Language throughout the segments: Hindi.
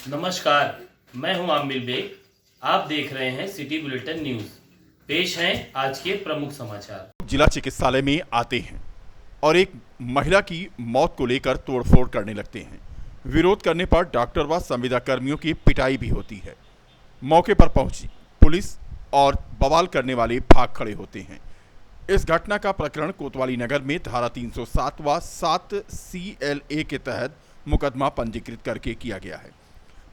नमस्कार, मैं हूं आमिर बेग। आप देख रहे हैं सिटी बुलेटिन न्यूज। पेश हैं आज के प्रमुख समाचार। जिला चिकित्सालय में आते हैं और एक महिला की मौत को लेकर तोड़फोड़ करने लगते हैं। विरोध करने पर डॉक्टर व संविदा कर्मियों की पिटाई भी होती है। मौके पर पहुंची पुलिस और बवाल करने वाले भाग खड़े होते हैं। इस घटना का प्रकरण कोतवाली नगर में धारा 307 व 7 CLA के तहत मुकदमा पंजीकृत करके किया गया है।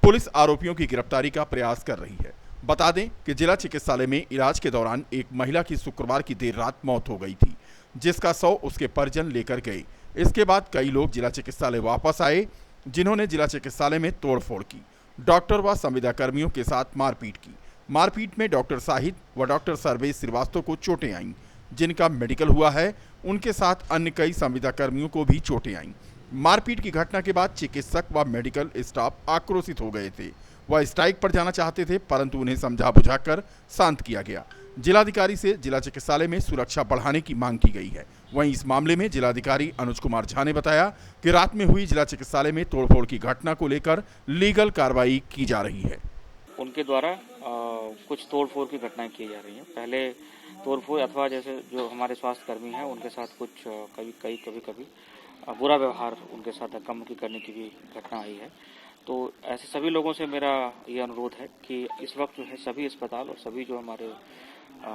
पुलिस आरोपियों की गिरफ्तारी का प्रयास कर रही है। बता दें कि जिला चिकित्सालय में इलाज के दौरान एक महिला की शुक्रवार की देर रात मौत हो गई थी, जिसका शव उसके परिजन लेकर गए। इसके बाद कई लोग जिला चिकित्सालय वापस आए, जिन्होंने जिला चिकित्सालय में तोड़फोड़ की, डॉक्टर व संविदा कर्मियों के साथ मारपीट की। मारपीट में डॉक्टर साहिद व डॉक्टर सर्वेश श्रीवास्तव को चोटें आईं, जिनका मेडिकल हुआ है। उनके साथ अन्य कई संविदा कर्मियों को भी चोटें आईं। मारपीट की घटना के बाद चिकित्सक व मेडिकल स्टाफ आक्रोशित हो गए थे। वह स्ट्राइक पर जाना चाहते थे, परंतु उन्हें समझा बुझाकर शांत किया गया। जिलाधिकारी से जिला चिकित्सालय में सुरक्षा बढ़ाने की मांग की गई है। वहीं इस मामले में जिलाधिकारी अनुज कुमार झा ने बताया कि रात में हुई जिला चिकित्सालय में तोड़फोड़ की घटना को लेकर लीगल कार्रवाई की जा रही है। उनके द्वारा कुछ तोड़फोड़ की घटनाएं की जा रही हैं। पहले तोड़फोड़ अथवा जैसे जो हमारे स्वास्थ्य कर्मी हैं उनके साथ कुछ कभी बुरा व्यवहार उनके साथ धक्का-मुक्की करने की भी घटना आई है। तो ऐसे सभी लोगों से मेरा ये अनुरोध है कि इस वक्त जो है सभी अस्पताल और सभी जो हमारे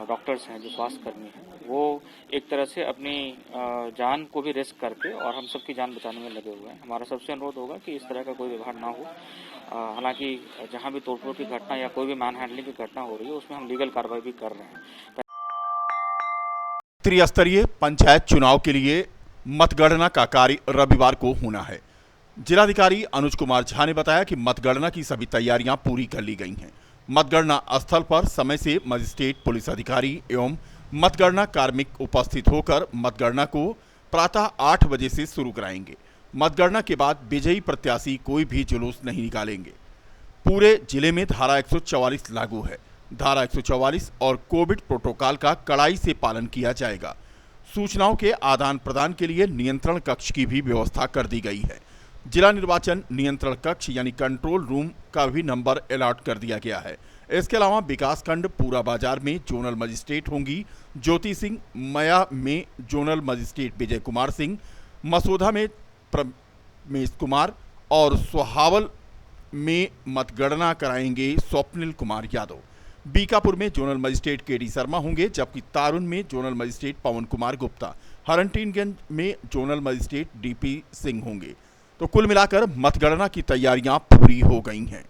डॉक्टर्स हैं, जो स्वास्थ्य कर्मी हैं, वो एक तरह से अपनी जान को भी रिस्क करके और हम सबकी जान बचाने में लगे हुए हैं। हमारा सबसे अनुरोध होगा कि इस तरह का कोई व्यवहार ना हो। हालांकि जहां भी तोड़फोड़ की घटना या कोई भी मैन हैंडलिंग की घटना हो रही है, उसमें हम लीगल कार्रवाई भी कर रहे हैं। त्रिस्तरीय पंचायत चुनाव के लिए मतगणना का कार्य रविवार को होना है। जिलाधिकारी अनुज कुमार झा ने बताया कि मतगणना की सभी तैयारियां पूरी कर ली गई हैं। मतगणना स्थल पर समय से मजिस्ट्रेट, पुलिस अधिकारी एवं मतगणना कार्मिक उपस्थित होकर मतगणना को प्रातः 8 बजे से शुरू कराएंगे। मतगणना के बाद विजयी प्रत्याशी कोई भी जुलूस नहीं निकालेंगे। पूरे जिले में धारा 144 लागू है। धारा 144 और कोविड प्रोटोकॉल का कड़ाई से पालन किया जाएगा। सूचनाओं के आदान प्रदान के लिए नियंत्रण कक्ष की भी व्यवस्था कर दी गई है। जिला निर्वाचन नियंत्रण कक्ष यानी कंट्रोल रूम का भी नंबर अलॉट कर दिया गया है। इसके अलावा विकासखंड पूरा बाजार में जोनल मजिस्ट्रेट होंगी ज्योति सिंह, मया में जोनल मजिस्ट्रेट विजय कुमार सिंह, मसौदा में प्रमेश कुमार और सोहावल में मतगणना कराएंगे स्वप्निल कुमार यादव। बीकापुर में जोनल मजिस्ट्रेट KD शर्मा होंगे, जबकि तारुन में जोनल मजिस्ट्रेट पवन कुमार गुप्ता, हरंटीनगंज में जोनल मजिस्ट्रेट DP सिंह होंगे। तो कुल मिलाकर मतगणना की तैयारियां पूरी हो गई हैं।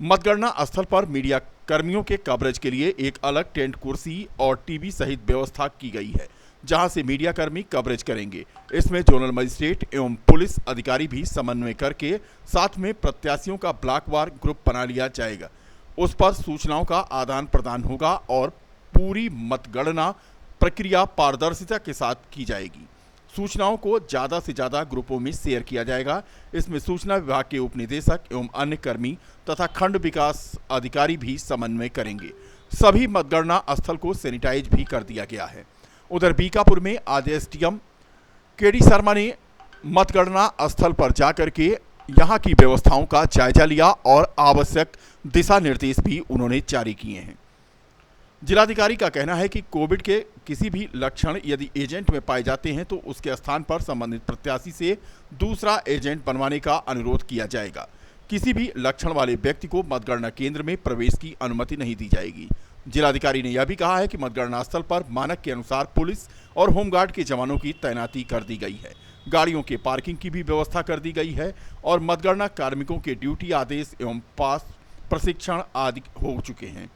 मतगणना स्थल पर मीडिया कर्मियों के कवरेज के लिए एक अलग टेंट, कुर्सी और TV सहित व्यवस्था की गई है, जहां से मीडिया कर्मी कवरेज करेंगे। इसमें जोनल मजिस्ट्रेट एवं पुलिस अधिकारी भी समन्वय करके साथ में प्रत्याशियों का ब्लॉकवार ग्रुप बना लिया जाएगा। उस पर सूचनाओं का आदान प्रदान होगा और पूरी मतगणना प्रक्रिया पारदर्शिता के साथ की जाएगी। सूचनाओं को ज़्यादा से ज़्यादा ग्रुपों में शेयर किया जाएगा। इसमें सूचना विभाग के उप निदेशक एवं अन्य कर्मी तथा खंड विकास अधिकारी भी समन्वय करेंगे। सभी मतगणना स्थल को सैनिटाइज भी कर दिया गया है। उधर बीकापुर में आज SDM KD शर्मा ने मतगणना स्थल पर जाकर के यहाँ की व्यवस्थाओं का जायजा लिया और आवश्यक दिशा निर्देश भी उन्होंने जारी किए हैं। जिलाधिकारी का कहना है कि कोविड के किसी भी लक्षण यदि एजेंट में पाए जाते हैं तो उसके स्थान पर संबंधित प्रत्याशी से दूसरा एजेंट बनवाने का अनुरोध किया जाएगा। किसी भी लक्षण वाले व्यक्ति को मतगणना केंद्र में प्रवेश की अनुमति नहीं दी जाएगी। जिलाधिकारी ने यह भी कहा है कि मतगणना स्थल पर मानक के अनुसार पुलिस और होमगार्ड के जवानों की तैनाती कर दी गई है। गाड़ियों के पार्किंग की भी व्यवस्था कर दी गई है और मतगणना कार्मिकों के ड्यूटी आदेश एवं पास प्रशिक्षण आदि हो चुके हैं।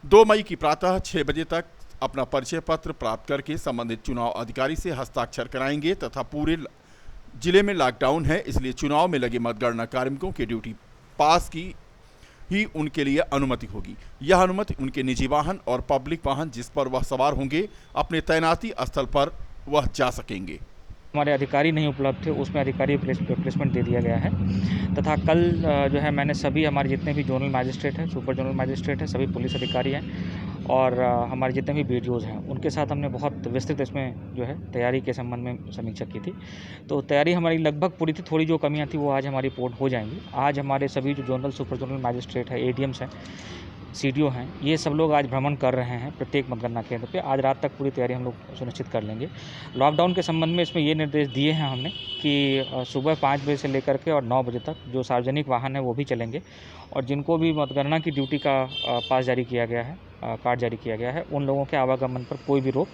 2 मई की प्रातः 6 बजे तक अपना परिचय पत्र प्राप्त करके संबंधित चुनाव अधिकारी से हस्ताक्षर कराएंगे तथा पूरे जिले में लॉकडाउन है, इसलिए चुनाव में लगे मतगणना कार्मिकों के ड्यूटी पास की ही उनके लिए अनुमति होगी। यह अनुमति उनके निजी वाहन और पब्लिक वाहन जिस पर वह सवार होंगे अपने तैनाती स्थल पर वह जा सकेंगे। हमारे अधिकारी नहीं उपलब्ध थे, उसमें अधिकारी प्लेसमेंट दे दिया गया है तथा कल जो है मैंने सभी हमारे जितने भी जोनल मजिस्ट्रेट हैं, सुपर जोनल मजिस्ट्रेट हैं, सभी पुलिस अधिकारी हैं और हमारे जितने भी वीडियोज़ हैं उनके साथ हमने बहुत विस्तृत इसमें जो है तैयारी के संबंध में समीक्षा की थी। तो तैयारी हमारी लगभग पूरी थी, थोड़ी जो कमियाँ थी वो आज हमारी रिपोर्ट हो जाएँगी। आज हमारे सभी जो जोनल सुपर जोनल मैजिस्ट्रेट है, एडीएम्स हैं, सीडीओ हैं, ये सब लोग आज भ्रमण कर रहे हैं प्रत्येक मतगणना केंद्र पे। आज रात तक पूरी तैयारी हम लोग सुनिश्चित कर लेंगे। लॉकडाउन के संबंध में इसमें ये निर्देश दिए हैं हमने कि सुबह 5 बजे से लेकर के और 9 बजे तक जो सार्वजनिक वाहन है वो भी चलेंगे और जिनको भी मतगणना की ड्यूटी का पास जारी किया गया है, कार्ड जारी किया गया है, उन लोगों के आवागमन पर कोई भी रोक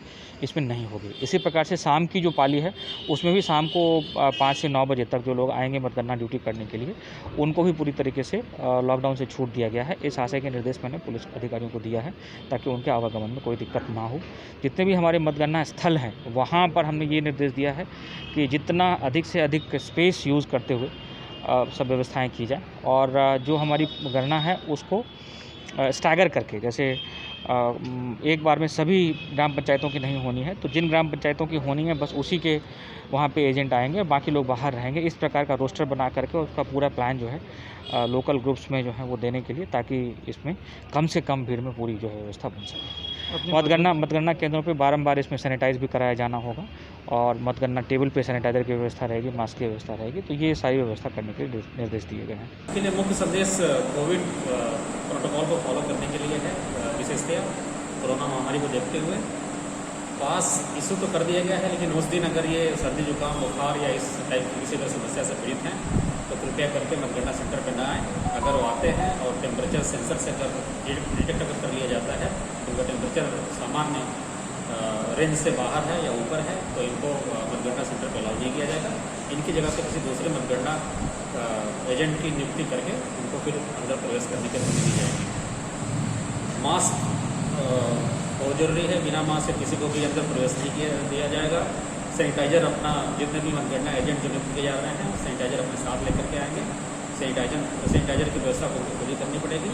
इसमें नहीं होगी। इसी प्रकार से शाम की जो पाली है उसमें भी शाम को 5 से 9 बजे तक जो लोग आएंगे मतगणना ड्यूटी करने के लिए उनको भी पूरी तरीके से लॉकडाउन से छूट दिया गया है। इस आशय के निर्देश मैंने पुलिस अधिकारियों को दिया है ताकि उनके आवागमन में कोई दिक्कत ना हो। जितने भी हमारे मतगणना स्थल हैं वहाँ पर हमने ये निर्देश दिया है कि जितना अधिक से अधिक स्पेस यूज़ करते हुए सब व्यवस्थाएं की जाए और जो हमारी गणना है उसको स्टैगर करके, जैसे एक बार में सभी ग्राम पंचायतों की नहीं होनी है तो जिन ग्राम पंचायतों की होनी है बस उसी के वहाँ पे एजेंट आएंगे, बाकी लोग बाहर रहेंगे। इस प्रकार का रोस्टर बना करके उसका पूरा प्लान जो है लोकल ग्रुप्स में जो है वो देने के लिए, ताकि इसमें कम से कम भीड़ में पूरी जो है व्यवस्था बन सके। मतगणना केंद्रों पे बारंबार इसमें सैनिटाइज भी कराया जाना होगा और मतगणना टेबल पे सैनिटाइजर की व्यवस्था रहेगी, मास्क की व्यवस्था रहेगी। तो ये सारी व्यवस्था करने के लिए निर्देश दिए गए हैं। इसके लिए मुख्य संदेश कोविड प्रोटोकॉल को फॉलो करने के लिए है। विशेषतया कोरोना महामारी को देखते हुए पास इशू तो कर दिया गया है, लेकिन उस दिन अगर ये सर्दी जुकाम बुखार या इस टाइप की किसी भी समस्या से पीड़ित हैं तो कृपया करके मतगणना सेंटर पर ना आए। अगर वो आते हैं और टेम्परेचर सेंसर से अगर डिटेक्ट अगर कर लिया जाता है तो उनका टेम्परेचर सामान्य रेंज से बाहर है या ऊपर है तो इनको मतगणना सेंटर पर अलाउ नहीं किया जाएगा। इनकी जगह पे किसी दूसरे मतगणना एजेंट की नियुक्ति करके उनको फिर अंदर प्रवेश करने की अनुमति दी जाएगी। मास्क बहुत जरूरी है, बिना मास्क से किसी को भी अंदर प्रवेश नहीं दिया जाएगा। सैनिटाइजर अपना, जितने भी मतगणना एजेंट जो नियुक्त किए जा रहे हैं सैनिटाइजर अपने साथ लेकर के आएंगे। सैनिटाइजर की व्यवस्था को खुद ही करनी पड़ेगी।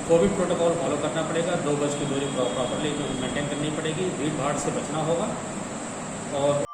कोविड प्रोटोकॉल फॉलो करना पड़ेगा। 2 गज की दूरी प्रॉपरली मेंटेन करनी पड़ेगी। भीड़ भाड़ से बचना होगा। और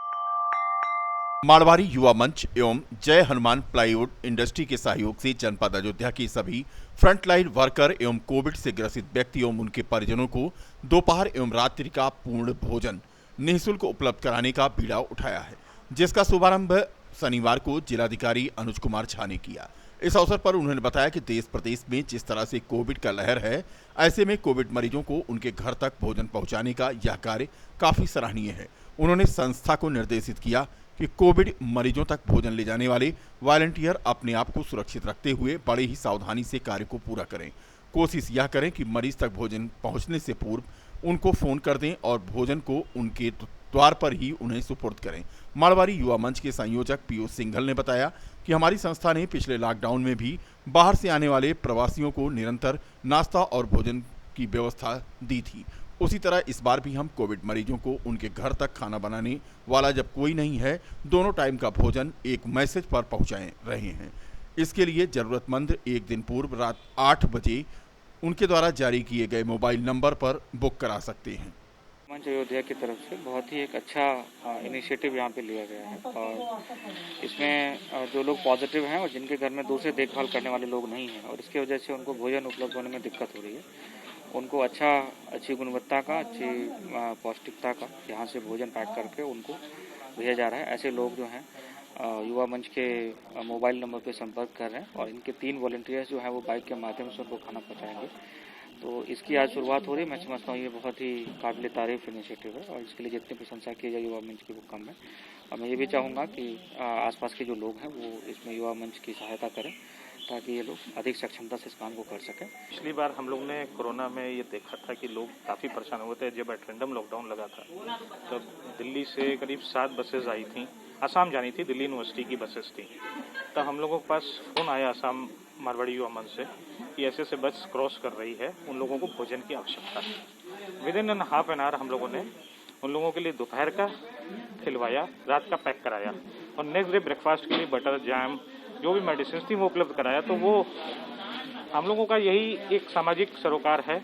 मारवाड़ी युवा मंच एवं जय हनुमान प्लाईवुड इंडस्ट्री के सहयोग से जनपद अयोध्या के सभी फ्रंटलाइन वर्कर एवं कोविड से ग्रसित व्यक्ति एवं उनके परिजनों को दोपहर एवं रात्रि का पूर्ण भोजन निःशुल्क उपलब्ध कराने का बीड़ा उठाया है, जिसका शुभारंभ शनिवार को जिलाधिकारी अनुज कुमार झा ने किया। इस अवसर पर उन्होंने बताया कि देश प्रदेश में जिस तरह से कोविड का लहर है, ऐसे में कोविड मरीजों को उनके घर तक भोजन पहुंचाने का यह कार्य काफी सराहनीय है। उन्होंने संस्था को निर्देशित किया कि कोविड मरीजों तक भोजन ले जाने वाले वॉलंटियर अपने आप को सुरक्षित रखते हुए बड़े ही सावधानी से कार्य को पूरा करें। कोशिश यह करें कि मरीज तक भोजन पहुंचने से पूर्व उनको फोन कर दें और भोजन को उनके द्वार पर ही उन्हें सुपुर्द करें। मारवाड़ी युवा मंच के संयोजक पीयूष सिंघल ने बताया कि हमारी संस्था ने पिछले लॉकडाउन में भी बाहर से आने वाले प्रवासियों को निरंतर नाश्ता और भोजन की व्यवस्था दी थी। उसी तरह इस बार भी हम कोविड मरीजों को उनके घर तक खाना बनाने वाला जब कोई नहीं है, दोनों टाइम का भोजन एक मैसेज पर पहुंचाए रहे हैं। इसके लिए जरूरतमंद एक दिन पूर्व रात 8 बजे उनके द्वारा जारी किए गए मोबाइल नंबर पर बुक करा सकते हैं। मंच अयोध्या की तरफ से बहुत ही एक अच्छा इनिशिएटिव यहाँ पे लिया गया है और इसमें जो लोग पॉजिटिव हैं और जिनके घर में दूसरे देखभाल करने वाले लोग नहीं हैं और इसकी वजह से उनको भोजन उपलब्ध होने में दिक्कत हो रही है, उनको अच्छी गुणवत्ता का, अच्छी पौष्टिकता का यहाँ से भोजन पैक करके उनको भेजा जा रहा है। ऐसे लोग जो हैं युवा मंच के मोबाइल नंबर पे संपर्क कर रहे हैं और इनके 3 वॉलंटियर्स जो हैं वो बाइक के माध्यम से उनको खाना पहुँचाएंगे। तो इसकी आज शुरुआत हो रही है। मैं समझता हूँ ये बहुत ही काबिल तारीफ इनिशिएटिव है और इसके लिए जितनी प्रशंसा की जाए युवा मंच की वो कम है। और मैं ये भी चाहूँगा कि आसपास के जो लोग हैं वो इसमें युवा मंच की सहायता करें ताकि ये लोग अधिक सक्षमता से इस काम को कर सकें। पिछली बार हम लोग ने कोरोना में ये देखा था कि लोग काफ़ी परेशान हुए थे। जब रैंडम लॉकडाउन लगा था तब दिल्ली से करीब 7 बसेज आई थी, असम जानी थी, दिल्ली यूनिवर्सिटी की बसेस थी। तब हम लोगों के पास फ़ोन आया असम मारवाड़ी युवा मंच से कि ऐसे बस क्रॉस कर रही है, उन लोगों को भोजन की आवश्यकता है। Within an half an hour हम लोगों ने उन लोगों के लिए दोपहर का खिलवाया, रात का पैक कराया और नेक्स्ट डे ब्रेकफास्ट के लिए बटर, जैम, जो भी मेडिसिन थी वो उपलब्ध कराया। तो वो हम लोगों का यही एक सामाजिक सरोकार है।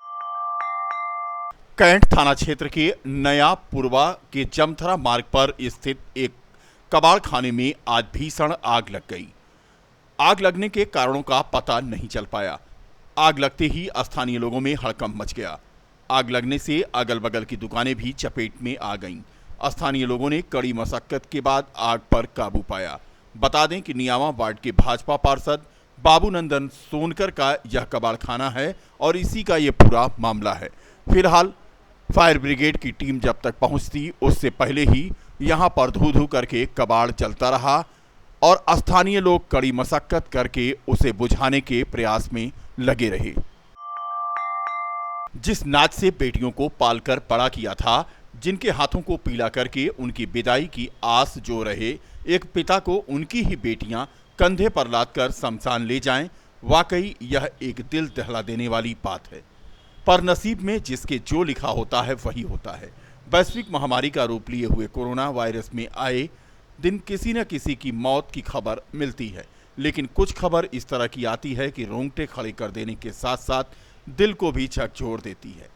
कैंट थाना क्षेत्र के नया पुरवा के जमथरा मार्ग पर स्थित एक कबाड़ खाने में आज भीषण आग लग गई। आग लगने के कारणों का पता नहीं चल पाया। आग लगते ही स्थानीय लोगों में हड़कंप मच गया। आग लगने से अगल बगल की दुकानें भी चपेट में आ गईं। स्थानीय लोगों ने कड़ी मशक्कत के बाद आग पर काबू पाया। बता दें कि नियामा वार्ड के भाजपा पार्षद बाबू नंदन सोनकर का यह कबाड़खाना है और इसी का ये पूरा मामला है। फिलहाल फायर ब्रिगेड की टीम जब तक पहुंचती उससे पहले ही यहां पर धू धू करके कबाड़ जलता रहा और स्थानीय लोग कड़ी मशक्कत करके उसे बुझाने के प्रयास में लगे रहे। जिस नाच से बेटियों को पालकर बड़ा किया था, जिनके हाथों को पीला करके उनकी विदाई की आस जो रहे, एक पिता को उनकी ही बेटियां कंधे पर लादकर शमशान ले जाएं, वाकई यह एक दिल दहला देने वाली बात है। पर नसीब में जिसके जो लिखा होता है वही होता है। वैश्विक महामारी का रूप लिए हुए कोरोना वायरस में आए दिन किसी न किसी की मौत की खबर मिलती है, लेकिन कुछ खबर इस तरह की आती है कि रोंगटे खड़े कर देने के साथ साथ दिल को भी झकझोर देती है।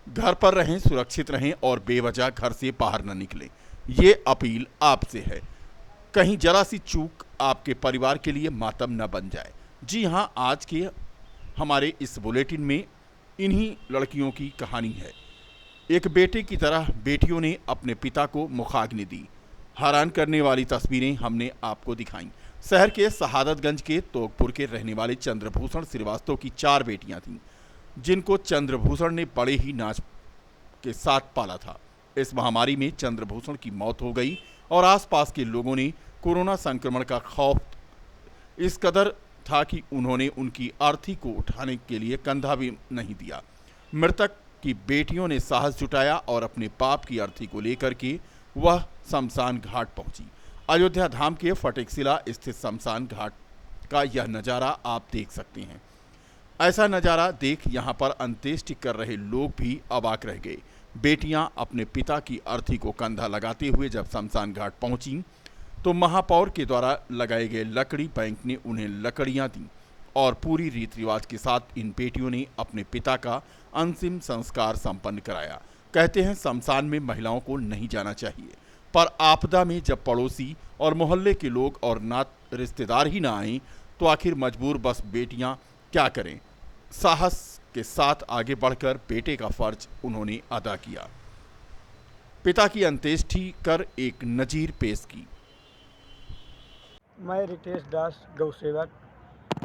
घर पर रहें, सुरक्षित रहें और बेवजह घर से बाहर न निकलें, ये अपील आपसे है। कहीं जरा सी चूक आपके परिवार के लिए मातम न बन जाए। जी हाँ, आज के हमारे इस बुलेटिन में इन्हीं लड़कियों की कहानी है। एक बेटे की तरह बेटियों ने अपने पिता को मुखाग्नि दी। हैरान करने वाली तस्वीरें हमने आपको दिखाई। शहर के शहादतगंज के तोकपुर के रहने वाले चंद्रभूषण श्रीवास्तव की 4 बेटियां थीं, जिनको चंद्रभूषण ने बड़े ही नाच के साथ पाला था। इस महामारी में चंद्रभूषण की मौत हो गई और आसपास के लोगों ने कोरोना संक्रमण का खौफ इस कदर था कि उन्होंने उनकी अर्थी को उठाने के लिए कंधा भी नहीं दिया। मृतक की बेटियों ने साहस जुटाया और अपने बाप की अर्थी को लेकर के वह शमशान घाट पहुंची। अयोध्या धाम के फटेकशिला स्थित शमशान घाट का यह नज़ारा आप देख सकते हैं। ऐसा नज़ारा देख यहाँ पर अंत्येष्टि कर रहे लोग भी अवाक रह गए। बेटियां अपने पिता की अर्थी को कंधा लगाते हुए जब शमशान घाट पहुंची तो महापौर के द्वारा लगाए गए लकड़ी बैंक ने उन्हें लकड़ियां दी और पूरी रीति रिवाज के साथ इन बेटियों ने अपने पिता का अंतिम संस्कार संपन्न कराया। कहते हैं शमशान में महिलाओं को नहीं जाना चाहिए, पर आपदा में जब पड़ोसी और मोहल्ले के लोग और नात रिश्तेदार ही ना आए तो आखिर मजबूर बस बेटियां क्या करें। साहस के साथ आगे बढ़कर बेटे का फर्ज उन्होंने अदा किया। पिता की अंत्येष्टि कर एक नजीर पेश की। मैं रितेश दास गौसेवक,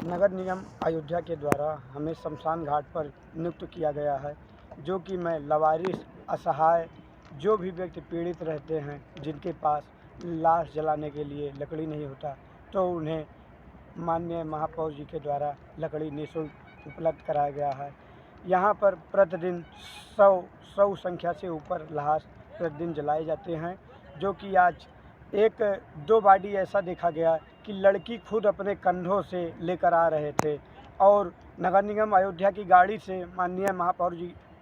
नगर निगम अयोध्या के द्वारा हमें शमशान घाट पर नियुक्त किया गया है, जो कि मैं लवारिस, असहाय, जो भी व्यक्ति पीड़ित रहते हैं, जिनके पास लाश जलाने के लिए लकड़ी नहीं होता, तो उन्हें माननीय महापौर जी के द्वारा लकड़ी निःशुल्क उपलब्ध कराया गया है। यहाँ पर प्रतिदिन 100 संख्या से ऊपर लाश प्रतिदिन जलाए जाते हैं, जो कि आज 1-2 बॉडी ऐसा देखा गया कि लड़की खुद अपने कंधों से लेकर आ रहे थे और नगर निगम अयोध्या की गाड़ी से माननीय महापौर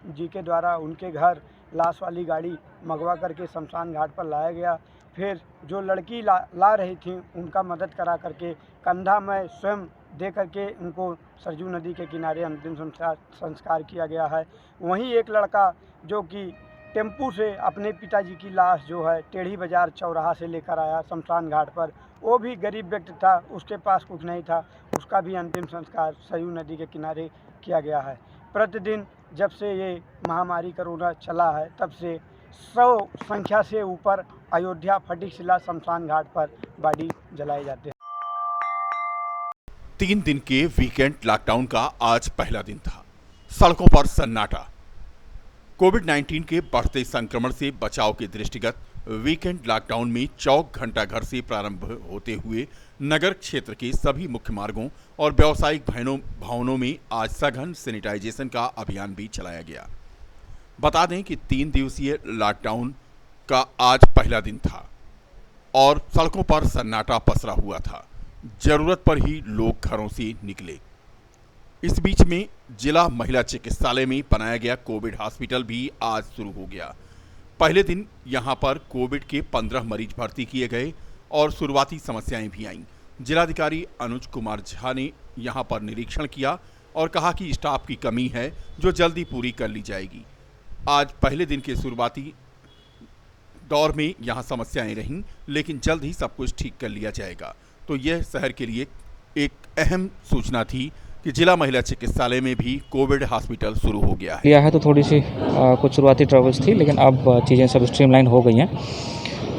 जी के द्वारा उनके घर लाश वाली गाड़ी मंगवा करके शमशान घाट पर लाया गया। फिर जो लड़की ला रही थी उनका मदद करा करके कंधा में स्वयं दे करके उनको सरजू नदी के किनारे अंतिम संस्कार किया गया है। वहीं एक लड़का जो कि टेम्पू से अपने पिताजी की लाश जो है टेढ़ी बाजार चौराहा से लेकर आया शमशान घाट पर, वो भी गरीब व्यक्ति था, उसके पास कुछ नहीं था, उसका भी अंतिम संस्कार सरयू नदी के किनारे किया गया है। प्रतिदिन जब से ये महामारी कोरोना चला है तब से 100 संख्या से ऊपर अयोध्या फटिकशिला शमशान घाट पर बॉडी जलाए जाते हैं। 3 दिन के वीकेंड लॉकडाउन का आज पहला दिन था। सड़कों पर सन्नाटा। कोविड-19 के बढ़ते संक्रमण से बचाव के दृष्टिगत वीकेंड लॉकडाउन में चौक घंटा घर से प्रारंभ होते हुए नगर क्षेत्र के सभी मुख्य मार्गों और व्यावसायिक भवनों में आज सघन सैनिटाइजेशन का अभियान भी चलाया गया। बता दें कि 3 दिवसीय लॉकडाउन का आज पहला दिन था और सड़कों पर सन्नाटा पसरा हुआ था। जरूरत पर ही लोग घरों से निकले। इस बीच में जिला महिला चिकित्सालय में बनाया गया कोविड हॉस्पिटल भी आज शुरू हो गया। पहले दिन यहां पर कोविड के 15 मरीज भर्ती किए गए और शुरुआती समस्याएं भी आईं। जिलाधिकारी अनुज कुमार झा ने यहां पर निरीक्षण किया और कहा कि स्टाफ की कमी है जो जल्दी पूरी कर ली जाएगी। आज पहले दिन के शुरुआती दौर में यहां समस्याएं रहीं, लेकिन जल्द ही सब कुछ ठीक कर लिया जाएगा। तो यह शहर के लिए एक अहम सूचना थी कि जिला महिला चिकित्सालय में भी कोविड हॉस्पिटल शुरू हो गया है। लिया है तो थोड़ी सी कुछ शुरुआती ट्रबल्स थी, लेकिन अब चीज़ें सब स्ट्रीमलाइन हो गई हैं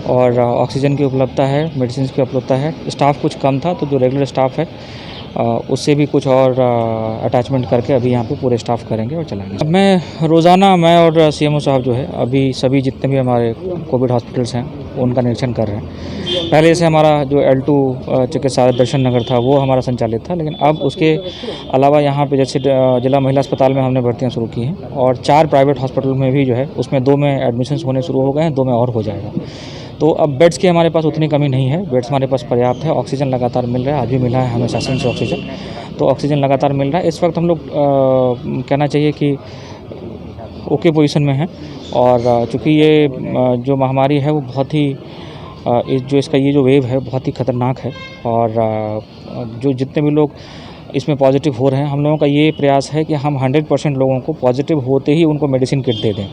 और ऑक्सीजन की उपलब्धता है, मेडिसिन की उपलब्धता है। स्टाफ कुछ कम था तो जो रेगुलर स्टाफ है उससे भी कुछ और अटैचमेंट करके अभी यहाँ पे पूरे स्टाफ करेंगे और चलाएंगे। मैं रोज़ाना मैं और सीएमओ साहब जो है अभी सभी जितने भी हमारे कोविड हॉस्पिटल्स हैं उनका निरीक्षण कर रहे हैं। पहले से हमारा जो L2 चिकित्सालय दर्शन नगर था वो हमारा संचालित था, लेकिन अब उसके अलावा यहाँ पे जैसे जिला महिला अस्पताल में हमने भर्तियाँ शुरू की हैं और 4 प्राइवेट हॉस्पिटल में भी जो है उसमें 2 में एडमिशन्स होने शुरू हो गए हैं, 2 में और हो जाएगा। तो अब बेड्स की हमारे पास उतनी कमी नहीं है, बेड्स हमारे पास पर्याप्त है। ऑक्सीजन लगातार मिल रहा है, आज भी मिला है हमें शासन से ऑक्सीजन, तो ऑक्सीजन लगातार मिल रहा है। इस वक्त हम लोग कहना चाहिए कि ओके पोजीशन में हैं और चूँकि ये जो महामारी है वो बहुत ही जो इसका ये जो वेव है बहुत ही ख़तरनाक है और जो जितने भी लोग इसमें पॉजिटिव हो रहे हैं, हम लोगों का ये प्रयास है कि हम 100% लोगों को पॉजिटिव होते ही उनको मेडिसिन किट दे दें।